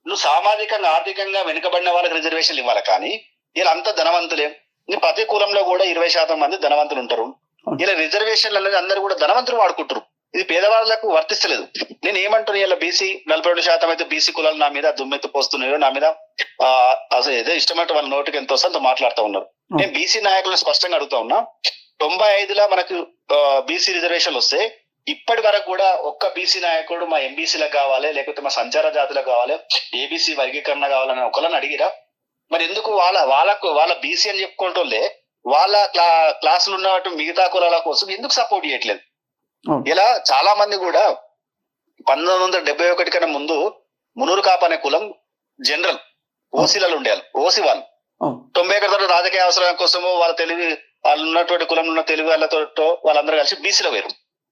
[SPEAKER 2] నువ్వు సామాజికంగా ఆర్థికంగా వెనుకబడిన వాళ్ళకి రిజర్వేషన్లు ఇవ్వాలి. కానీ ఇలా అంతా ధనవంతులే. నీ ప్రతి కులంలో కూడా 20% మంది ధనవంతులు ఉంటారు. ఇలా రిజర్వేషన్లు అనేది అందరూ కూడా ధనవంతులు వాడుకుంటారు. ఇది పేదవాళ్ళకు వర్తిస్తలేదు. నేను ఏమంటాను, ఇలా బీసీ 42% అయితే బీసీ కులాలు నా మీద దుమ్మెత్తు పోస్తున్నాయో, నా మీద అసలు ఏదో ఇష్టమంటే వాళ్ళ నోటికి ఎంత వస్తే అంత మాట్లాడుతూ ఉన్నారు. నేను బీసీ నాయకులను స్పష్టంగా అడుగుతా ఉన్నా, 95లో మనకు బీసీ రిజర్వేషన్లు వస్తే ఇప్పటి వరకు కూడా ఒక్క బీసీ నాయకుడు మా ఎంబీసీలకు కావాలి, లేకపోతే మా సంచార జాతులకు కావాలి, ఏబీసీ వర్గీకరణ కావాలని ఒకళ్ళని అడిగిరా? మరి ఎందుకు వాళ్ళ బీసీ అని చెప్పుకుంటోళ్ళే వాళ్ళ క్లాసులు ఉన్నట్టు మిగతా కులాల కోసం ఎందుకు సపోర్ట్ చేయట్లేదు? ఇలా చాలా మంది కూడా 1971 కన్నా ముందు మునూరు కాపు అనే కులం జనరల్ ఓసీలలో ఉండేవాళ్ళు. ఓసీ వాళ్ళు 90 తర్వాత రాజకీయ అవసరం కోసము వాళ్ళ తెలివి, వాళ్ళు ఉన్నటువంటి కులంలో ఉన్న తెలుగు వాళ్ళతో వాళ్ళందరూ కలిసి బీసీలో వేరు.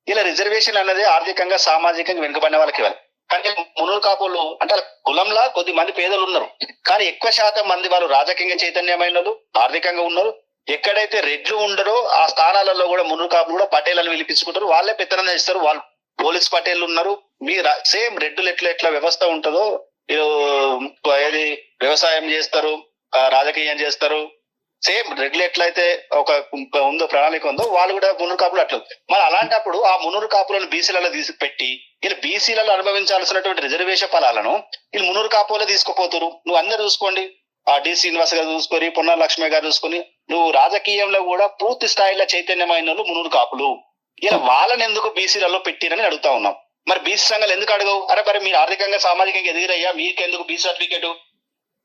[SPEAKER 2] ఇలా రిజర్వేషన్ అనేది ఆర్థికంగా సామాజికంగా వెనుకబడిన వాళ్ళకి ఇవ్వాలి. కానీ మునూరు కాపులు అంటే కులంలో కొద్ది మంది పేదలు ఉన్నారు, కానీ ఎక్కువ శాతం మంది వాళ్ళు రాజకీయంగా చైతన్యమైన వాళ్ళు, ఆర్థికంగా ఉన్నారు. ఎక్కడైతే రెడ్లు ఉండరో ఆ స్థానాలలో కూడా మునూరు కాపులు కూడా పటేలను పిలిపించుకుంటారు, వాళ్ళే పెత్తనం చేస్తారు. వాళ్ళు పోలీస్ పటేళ్ళు ఉన్నారు. మీ సేమ్ రెడ్డులు ఎట్లా వ్యవస్థ ఉంటుందో ఏది వ్యవసాయం చేస్తారు, రాజకీయం చేస్తారు, సేమ్ రెడ్లు ఎట్లయితే ఒక ఉందో ప్రణాళిక ఉందో వాళ్ళు కూడా మునూరు కాపులు అట్లా. మరి అలాంటప్పుడు ఆ మునూరు కాపులను బీసీలలో తీసుకుపెట్టి వీళ్ళు బీసీలలో అనుభవించాల్సినటువంటి రిజర్వేషన్ ఫలాలను వీళ్ళు మునూరు కాపులో తీసుకుపోతారు. నువ్వు అందరు చూసుకోండి, ఆ డి శ్రీనివాస్ గారు చూసుకొని, పొన్నా లక్ష్మి గారు చూసుకొని, నువ్వు రాజకీయంలో కూడా పూర్తి స్థాయిలో చైతన్యమైన వాళ్ళు మునూరు కాపులు. ఇలా వాళ్ళని ఎందుకు బీసీలలో పెట్టిరని అడుగుతా ఉన్నాం. మరి బీసీ సంఘాలు ఎందుకు అడగవు? మరి మీరు ఆర్థికంగా సామాజికంగా ఎదిగిరయ్యా, మీకెందుకు బీసీ సర్టిఫికేట్?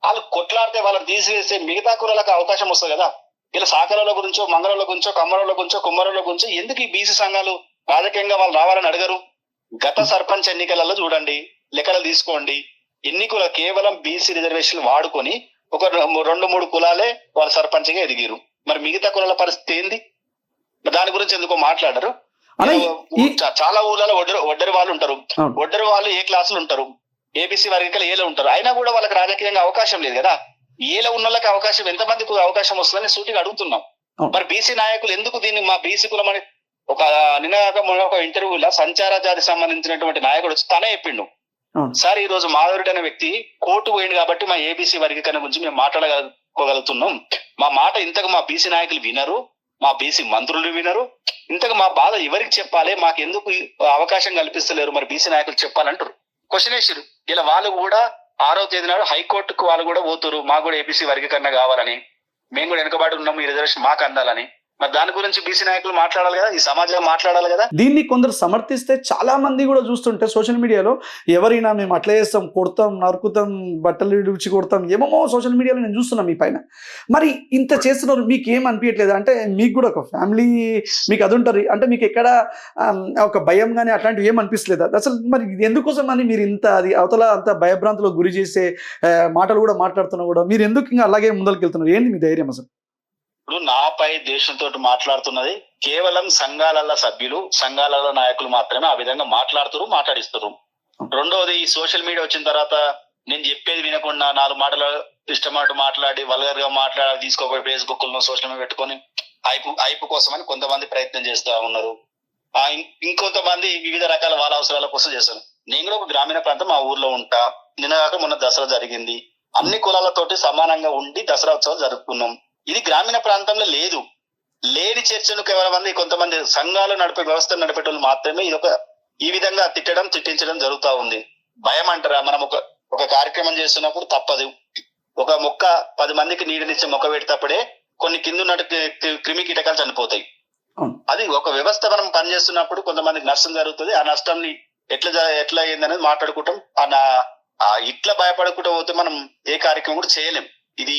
[SPEAKER 2] వాళ్ళు కొట్లాడితే వాళ్ళని తీసివేస్తే మిగతా కులాలకు అవకాశం వస్తుంది కదా. ఇలా సాకరాల గురించో, మంగళల గురించో, కమ్మరాల గురించో, కుమ్మరాల గురించో ఎందుకు ఈ బీసీ సంఘాలు రాజకీయంగా వాళ్ళు రావాలని అడగరు? గత సర్పంచ్ ఎన్నికలలో చూడండి, లెక్కలు తీసుకోండి, ఎన్నికల కేవలం బీసీ రిజర్వేషన్ వాడుకొని ఒక 2-3 కులాలే వాళ్ళ సర్పంచ్ గా ఎదిగిరు. మరి మిగతా కులాల పరిస్థితి ఏంది? దాని గురించి ఎందుకో మాట్లాడరు. చాలా ఊళ్ళలో ఒడ్డరి వాళ్ళు ఉంటారు. ఒడ్డరి వాళ్ళు ఏ క్లాసులు ఉంటారు, ఏబీసీ వర్గీకరణ ఏలో ఉంటారు. అయినా కూడా వాళ్ళకి రాజకీయంగా అవకాశం లేదు కదా. ఏలో ఉన్న వాళ్ళకి అవకాశం ఎంతమందికి అవకాశం వస్తుందని సూటిగా అడుగుతున్నాం. మరి బీసీ నాయకులు ఎందుకు దీన్ని మా బీసీ కులం అని ఒక ఇంటర్వ్యూలో సంచార జాతి సంబంధించినటువంటి నాయకుడు వచ్చి తనే చెప్పిండు, సార్ ఈ రోజు మాధవరెడ్డి అనే వ్యక్తి కోర్టు పోయింది కాబట్టి మా ఏబీసీ వర్గీకరణ గురించి మేము మాట్లాడగలుగుతున్నాం. మా మాట ఇంతకు మా బీసీ నాయకులు వినరు, మా బీసీ మంత్రులు వినరు. ఇంతకు మా బాధ ఎవరికి చెప్పాలి, మాకు ఎందుకు అవకాశం కల్పిస్తలేరు, మరి బీసీ నాయకులు చెప్పాలంటారు. క్వశ్చన్ వేసారు. ఇలా వాళ్ళు కూడా 6వ తేదీ నాడు హైకోర్టుకు వాళ్ళు కూడా పోతురు, మాకు కూడా ఏబీసీ వర్గీకరణ కావాలని, మేము కూడా వెనుకబాటు ఉన్నాము, ఈ రిజర్వేషన్ మాకు అందాలని. మరి దాని గురించి బీసీ నాయకులు మాట్లాడాలి కదా, ఈ సమాజం మాట్లాడాలి కదా.
[SPEAKER 1] దీన్ని కొందరు సమర్థిస్తే చాలా మంది కూడా చూస్తుంటే సోషల్ మీడియాలో ఎవరైనా మేము అట్లా చేస్తాం, కొడతాం, నరుకుతాం, బట్టలు విడిచి కొడతాం, ఏమో సోషల్ మీడియాలో నేను చూస్తున్నాం మీ పైన. మరి ఇంత చేస్తున్నారు, మీకు ఏం అనిపించట్లేదు? అంటే మీకు కూడా ఒక ఫ్యామిలీ మీకు అది ఉంటుంది అంటే మీకు ఎక్కడ ఒక భయం కానీ అట్లాంటివి ఏం అనిపిస్తలేదు అసలు? మరి ఎందుకోసం అని మీరు ఇంత అది అవతల అంత భయభ్రాంతులకు గురి చేసే మాటలు కూడా మాట్లాడుతున్నా కూడా మీరు ఎందుకు ఇంకా అలాగే ముందరికి వెళ్తున్నారు? ఏంది మీ ధైర్యం అసలు?
[SPEAKER 2] ఇప్పుడు నాపై దేశంతో మాట్లాడుతున్నది కేవలం సంఘాలలో సభ్యులు, సంఘాలలో నాయకులు మాత్రమే ఆ విధంగా మాట్లాడిస్తారు. రెండోది, ఈ సోషల్ మీడియా వచ్చిన తర్వాత నేను చెప్పేది వినకుండా 4 మాటలు ఇష్టమాట మాట్లాడి వల్గర్ గా మాట్లాడి తీసుకోపోయి ఫేస్బుక్ లో సోషల్ మీడియా పెట్టుకొని ఐపు కోసమని కొంతమంది ప్రయత్నం చేస్తా ఉన్నారు. ఇంకొంతమంది వివిధ రకాల వాళ్ళ అవసరాల కోసం చేస్తారు. నేను కూడా ఒక గ్రామీణ ప్రాంతం మా ఊర్లో ఉంటా. నిన్నగాక మొన్న దసరా జరిగింది. అన్ని కులాలతోటి సమానంగా ఉండి దసరా ఉత్సవాలు జరుపుకున్నాం. ఇది గ్రామీణ ప్రాంతంలో లేని చర్చను కేవలం కొంతమంది సంఘాలు నడిపే వ్యవస్థను నడిపేటోళ్ళు మాత్రమే ఈ విధంగా తిట్టించడం జరుగుతూ ఉంది. భయం అంటారా? మనం ఒక కార్యక్రమం చేస్తున్నప్పుడు తప్పదు. ఒక మొక్క 10 మందికి నీడనిచ్చే మొక్క పెడతప్పుడే కొన్ని కింద ఉన్నట్టు క్రిమి కీటకాలు చనిపోతాయి. అది ఒక వ్యవస్థ మనం పనిచేస్తున్నప్పుడు కొంతమందికి నష్టం జరుగుతుంది. ఆ నష్టాన్ని ఎట్లా అయిందనేది మాట్లాడుకుంటాం. ఇట్లా భయపడుకుంటూ పోతే మనం ఏ కార్యక్రమం కూడా చేయలేం. ఇది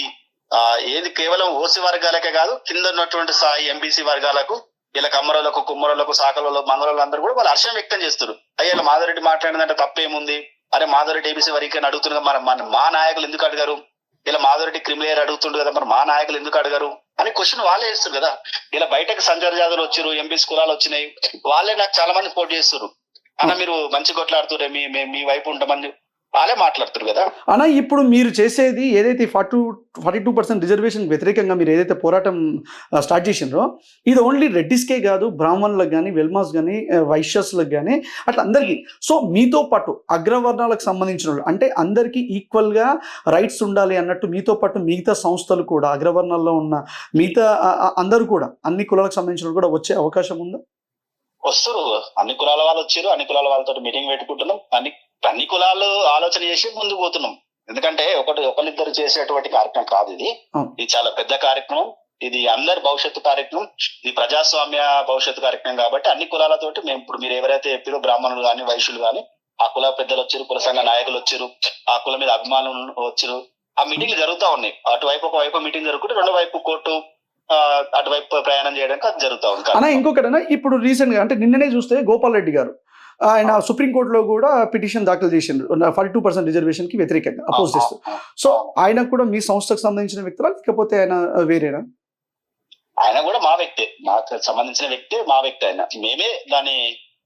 [SPEAKER 2] ఏది కేవలం ఓసీ వర్గాలకే కాదు, కింద ఉన్నటువంటి స్థాయి ఎంబీసీ వర్గాలకు, ఇలా కమ్మరోలకు, కుమ్మరోలకు, సాకలలో, మంగళలు అందరూ కూడా వాళ్ళు హర్షం వ్యక్తం చేస్తారు. అయ్యా మాధవరెడ్డి మాట్లాడినంటే తప్పేముంది, అరే మాధవరెడ్డి ఏబీసీ వర్గీకరణ అడుగుతున్నారు, మా నాయకులు ఎందుకు అడిగారు? ఇలా మాధవరెడ్డి క్రిమిలేయర్ అడుగుతుండు కదా, మరి మా నాయకులు ఎందుకు అడిగారు? అని క్వశ్చన్ వాళ్ళే వేస్తారు కదా. ఇలా బయటకు సంచార జాతులు వచ్చారు, ఎంపీస్ కులాలు వచ్చినాయి, వాళ్ళే నాకు చాలా మంది సపోర్ట్ చేస్తారు. అన్న మీరు మంచి కొట్లాడుతురే, మీ వైపు ఉంటామని వాళ్ళే మాట్లాడుతారు కదా.
[SPEAKER 1] అన్న ఇప్పుడు మీరు చేసేది ఏదైతే 42% రిజర్వేషన్ వ్యతిరేకంగా మీరు ఏదైతే పోరాటం స్టార్ట్ చేసిండ్రో, ఇది ఓన్లీ రెడ్డిస్కే కాదు, బ్రాహ్మణులకు కానీ, వెల్మాస్ కానీ, వైశ్యస్లకు కానీ, అట్లా అందరికీ. సో మీతో పాటు అగ్రవర్ణాలకు సంబంధించిన వాళ్ళు, అంటే అందరికీ ఈక్వల్గా రైట్స్ ఉండాలి అన్నట్టు మీతో పాటు మిగతా సంస్థలు కూడా, అగ్రవర్ణాల్లో ఉన్న మిగతా అందరూ కూడా, అన్ని కులాలకు సంబంధించిన వాళ్ళు కూడా వచ్చే అవకాశం ఉందా?
[SPEAKER 2] వస్తారు, అన్ని కులాల వాళ్ళు వచ్చారు, అన్ని కులాల వాళ్ళతో మీటింగ్ పెట్టుకుంటున్నాం, అన్ని కులాలు ఆలోచన చేసి ముందుకు పోతున్నాం. ఎందుకంటే ఒకరిద్దరు చేసేటువంటి కార్యక్రమం కాదు ఇది. ఇది చాలా పెద్ద కార్యక్రమం, ఇది అందరి భవిష్యత్తు కార్యక్రమం, ఇది ప్రజాస్వామ్య భవిష్యత్తు కార్యక్రమం. కాబట్టి అన్ని కులాలతోటి మేము ఇప్పుడు మీరు ఎవరైతే చెప్పారో బ్రాహ్మణులు కానీ, వైశ్యులు కానీ, ఆ కుల పెద్దలు వచ్చారు, కుల సంఘ నాయకులు వచ్చారు, ఆ కుల మీద అభిమానులు వచ్చారు. ఆ మీటింగ్లు జరుగుతా ఉన్నాయి. అటువైపు ఒకవైపు మీటింగ్ జరుగుతుంటే రెండో వైపు కోర్టు అటువైపు ప్రయాణం చేయడానికి అది జరుగుతా ఉంది.
[SPEAKER 1] అన్న ఇంకొకటన్నా, ఇప్పుడు రీసెంట్ గా అంటే నిన్ననే చూస్తే గోపాల్ రెడ్డి గారు ఆయన సుప్రీంకోర్టులో కూడా పిటిషన్ దాఖలు చేసిండ్రు 42% రిజర్వేషన్ కి వ్యతిరేకంగా అపోజ్ చేస్తూ. సో ఆయన కూడా మీ సంస్థకు సంబంధించిన వ్యక్తులా లేకపోతే ఆయన వేరేనా?
[SPEAKER 2] ఆయన కూడా మా వ్యక్తే, మాకు సంబంధించిన వ్యక్తే, మా వ్యక్తి. ఆయన మేమే దాన్ని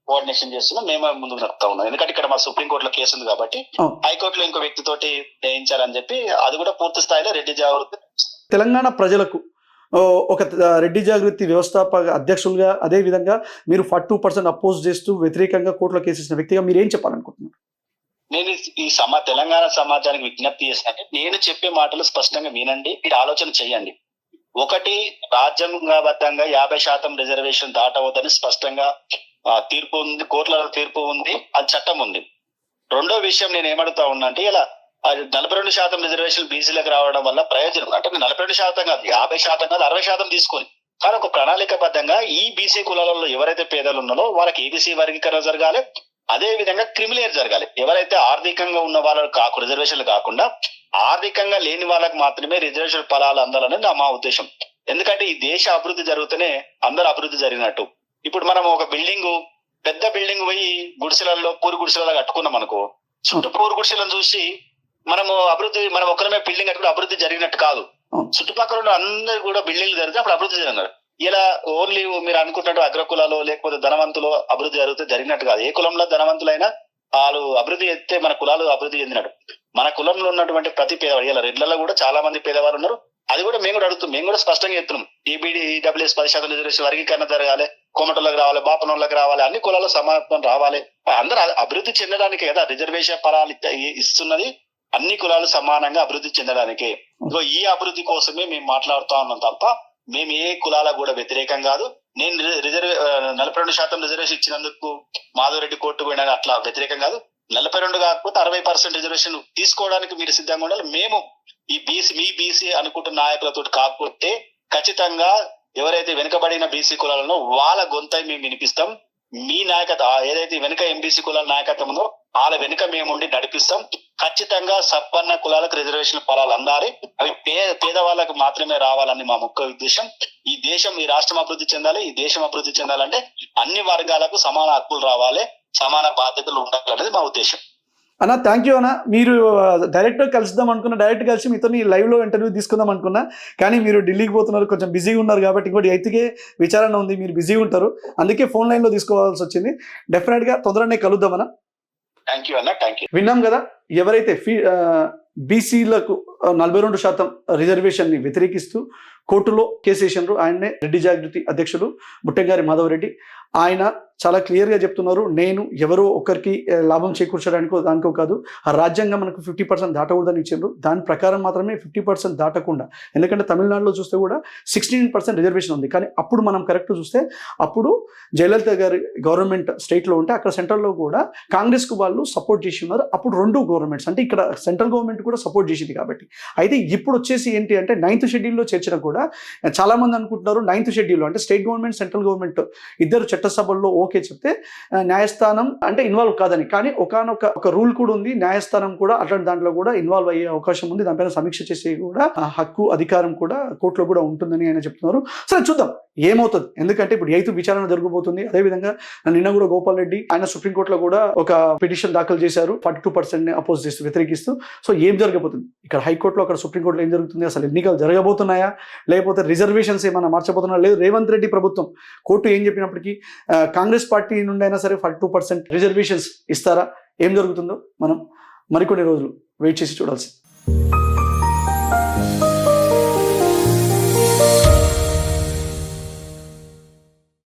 [SPEAKER 2] కోఆర్డినేషన్ చేస్తున్నాం, మేమే ముందుకు నడుపుతా ఉన్నాం. ఎందుకంటే ఇక్కడ మా సుప్రీంకోర్టులో కేసు ఉంది కాబట్టి హైకోర్టులో ఇంకో వ్యక్తితోటి వేయించాలని చెప్పి అది కూడా పూర్తి స్థాయిలో రెడ్డి జాగృతి.
[SPEAKER 1] తెలంగాణ ప్రజలకు ఒక రెడ్డి జాగృతి వ్యవస్థాపక అధ్యక్షులుగా, అదే విధంగా మీరు 42% అపోజ్ చేస్తూ వ్యతిరేకంగా కోర్టులో కేసేసిన వ్యక్తిగా మీరు ఏం చెప్పాలనుకుంటున్నారు?
[SPEAKER 2] నేను ఈ తెలంగాణ సమాజానికి విజ్ఞప్తి చేస్తానంటే, నేను చెప్పే మాటలు స్పష్టంగా వినండి, మీరు ఆలోచన చేయండి. ఒకటి, రాజ్యాంగబద్ధంగా 50% రిజర్వేషన్ దాటవద్దని స్పష్టంగా తీర్పు ఉంది, కోర్టుల తీర్పు ఉంది, అది చట్టం ఉంది. రెండో విషయం నేను ఏమడుగుతా ఉన్నా అంటే, ఇలా 42% రిజర్వేషన్ బీసీలకు రావడం వల్ల ప్రయోజనం అంటే 42% కాదు, 50% కాదు, 60% తీసుకొని, కానీ ఒక ప్రణాళికబద్ధంగా ఈ బీసీ కులాలలో ఎవరైతే పేదలు ఉన్నారో వాళ్ళకి ఏబీసీ వర్గీకరణ జరగాలి, అదే విధంగా క్రిమిలేర్ జరగాలి. ఎవరైతే ఆర్థికంగా ఉన్న వాళ్ళకి రిజర్వేషన్లు కాకుండా ఆర్థికంగా లేని వాళ్ళకి మాత్రమే రిజర్వేషన్ ఫలాలు అందాలని మా ఉద్దేశం. ఎందుకంటే ఈ దేశ అభివృద్ధి జరిగితేనే అందరూ అభివృద్ధి జరిగినట్టు. ఇప్పుడు మనం ఒక పెద్ద బిల్డింగ్ పోయి గుడిసెలలో, పూరి గుడిసెలలో కట్టుకున్నాం అనుకో, చుట్టూ పూరి గుడిసెలను చూసి మనం ఒక్కరమే బిల్డింగ్ కట్టుకుంటే అభివృద్ధి జరిగినట్టు కాదు. చుట్టుపక్కల ఉన్న అందరు కూడా బిల్డింగ్లు జరిగితే అప్పుడు అభివృద్ధి జరిగినారు. ఇలా ఓన్లీ మీరు అనుకుంటున్నట్టు అగ్రకులాలు లేకపోతే ధనవంతులు అభివృద్ధి జరిగినట్టు కాదు. ఏ కులంలో ధనవంతులైనా వాళ్ళు అభివృద్ధి చెందితే మన కులాలు అభివృద్ధి చెందినట్టు. మన కులంలో ఉన్నటువంటి ప్రతి పేదవాడు, ఇలా రెడ్లలో కూడా చాలా మంది పేదవాళ్ళు ఉన్నారు. అది కూడా మేము కూడా అడుగుతాం, మేము కూడా స్పష్టంగా చెప్తున్నాం. ఈబీడీ, ఈడబ్ల్యూఎస్ 10% రిజర్వేషన్ వర్గీకరణ జరగాలి, కోమటోళ్ళకి రావాలి, బాపనోళ్ళకి రావాలి, అన్ని కులాల సమానత్వం రావాలి. అందరూ అభివృద్ధి చెందడానికి కదా రిజర్వేషన్ ఫలాలు ఇస్తున్నది, అన్ని కులాలు సమానంగా అభివృద్ధి చెందడానికి. ఈ అభివృద్ధి కోసమే మేము మాట్లాడుతా ఉన్నాం తప్ప మేము ఏ కులాలకు కూడా వ్యతిరేకం కాదు. నేను 42% రిజర్వేషన్ ఇచ్చినందుకు మాధవరెడ్డి కోర్టు పోయినా అట్లా వ్యతిరేకం కాదు. 42 కాకపోతే 60% రిజర్వేషన్ తీసుకోవడానికి మీరు సిద్ధంగా ఉండాలి. మేము ఈ బీసీ అనుకుంటున్న నాయకులతో కాకపోతే ఖచ్చితంగా ఎవరైతే వెనుకబడిన బీసీ కులాలను వాళ్ళ గొంతై మేము వినిపిస్తాం. మీ నాయకత్వం ఏదైతే వెనుక ఎంబీసీ కులాల నాయకత్వం ఉందో వాళ్ళ వెనుక మేము ఉండి నడిపిస్తాం. ఖచ్చితంగా సంపన్న కులాలకు రిజర్వేషన్ ఫలాలు అందాలి, అవి పేదవాళ్ళకు మాత్రమే రావాలని మా ముఖ్య ఉద్దేశం. ఈ రాష్ట్రం అభివృద్ధి చెందాలి, ఈ దేశం అభివృద్ధి చెందాలంటే అన్ని వర్గాలకు సమాన హక్కులు రావాలి, సమాన బాధ్యతలు ఉండాలనేది మా ఉద్దేశం.
[SPEAKER 1] అన్న థ్యాంక్ యూ అన్న. మీరు డైరెక్ట్గా కలుద్దాం అనుకున్నా, డైరెక్ట్ కలిసి మీతో లైవ్లో ఇంటర్వ్యూ తీసుకుందాం అనుకున్నా, కానీ మీరు ఢిల్లీకి పోతున్నారు, కొంచెం బిజీగా ఉన్నారు కాబట్టి, ఇంకోటి ఎత్తికే విచారణ ఉంది, మీరు బిజీగా ఉంటారు, అందుకే ఫోన్ లైన్లో తీసుకోవాల్సి వచ్చింది. డెఫినెట్గా తొందరనే కలుద్దామన్నా.
[SPEAKER 2] థ్యాంక్ యూ అన్న, థ్యాంక్ యూ.
[SPEAKER 1] విన్నాం కదా, ఎవరైతే బీసీలకు 42% రిజర్వేషన్ని వ్యతిరేకిస్తూ కోర్టులో కేసేసినారు ఆయన్నే రెడ్డి జాగృతి అధ్యక్షుడు బుట్టంగారి మాధవరెడ్డి. ఆయన చాలా క్లియర్గా చెప్తున్నారు, నేను ఎవరో ఒకరికి లాభం చేకూర్చడానికో దానికో కాదు, ఆ రాజ్యాంగం మనకు 50% దాటకూడదని ఇచ్చారు, దాని ప్రకారం మాత్రమే 50% దాటకుండా. ఎందుకంటే తమిళనాడులో చూస్తే కూడా 16% రిజర్వేషన్ ఉంది, కానీ అప్పుడు మనం కరెక్ట్ చూస్తే అప్పుడు జయలలిత గారి గవర్నమెంట్ స్టేట్లో ఉంటే అక్కడ సెంట్రల్లో కూడా కాంగ్రెస్కు వాళ్ళు సపోర్ట్ చేసి ఉన్నారు. అప్పుడు రెండు గవర్నమెంట్స్, అంటే ఇక్కడ సెంట్రల్ గవర్నమెంట్ కూడా సపోర్ట్ చేసింది కాబట్టి. అయితే ఇప్పుడు వచ్చేసి ఏంటి అంటే 9th షెడ్యూల్లో చేర్చిన కూడా చాలామంది అనుకుంటున్నారు 9th షెడ్యూల్ అంటే స్టేట్ గవర్నమెంట్ సెంట్రల్ గవర్నమెంట్ ఇద్దరు చట్టసభల్లో ఓకే చెప్తే న్యాయస్థానం అంటే ఇన్వాల్వ్ కాదని, కానీ ఒక రూల్ కూడా ఉంది, న్యాయస్థానం కూడా అట్లాంటి దాంట్లో కూడా ఇన్వాల్వ్ అయ్యే అవకాశం ఉంది, దానిపైన సమీక్ష చేసే కూడా హక్కు అధికారం కూడా కోర్టులో కూడా ఉంటుందని ఆయన చెప్తున్నారు. సరే చూద్దాం ఏమవుతుంది, ఎందుకంటే ఇప్పుడు 8th విచారణ జరగబోతుంది. అదేవిధంగా నిన్న కూడా గోపాల్ రెడ్డి ఆయన సుప్రీంకోర్టులో కూడా ఒక పిటిషన్ దాఖలు చేశారు 42% అపోజ్ చేస్తూ, వ్యతిరేకిస్తూ. సో ఏం జరగబోతుంది ఇక్కడ హైకోర్టులో, అక్కడ సుప్రీంకోర్టులో ఏం జరుగుతుంది, అసలు ఎన్నికలు జరగబోతున్నాయా, లేకపోతే రిజర్వేషన్స్ ఏమైనా మార్చబోతున్నాయా, లేదు రేవంత్ రెడ్డి ప్రభుత్వం కోర్టు ఏం చెప్పినప్పటికీ కాంగ్రెస్ పార్టీ నుండి అయినా సరే 42% రిజర్వేషన్స్ ఇస్తారా, ఏం జరుగుతుందో మనం మరికొన్ని రోజులు వెయిట్ చేసి చూడాల్సింది.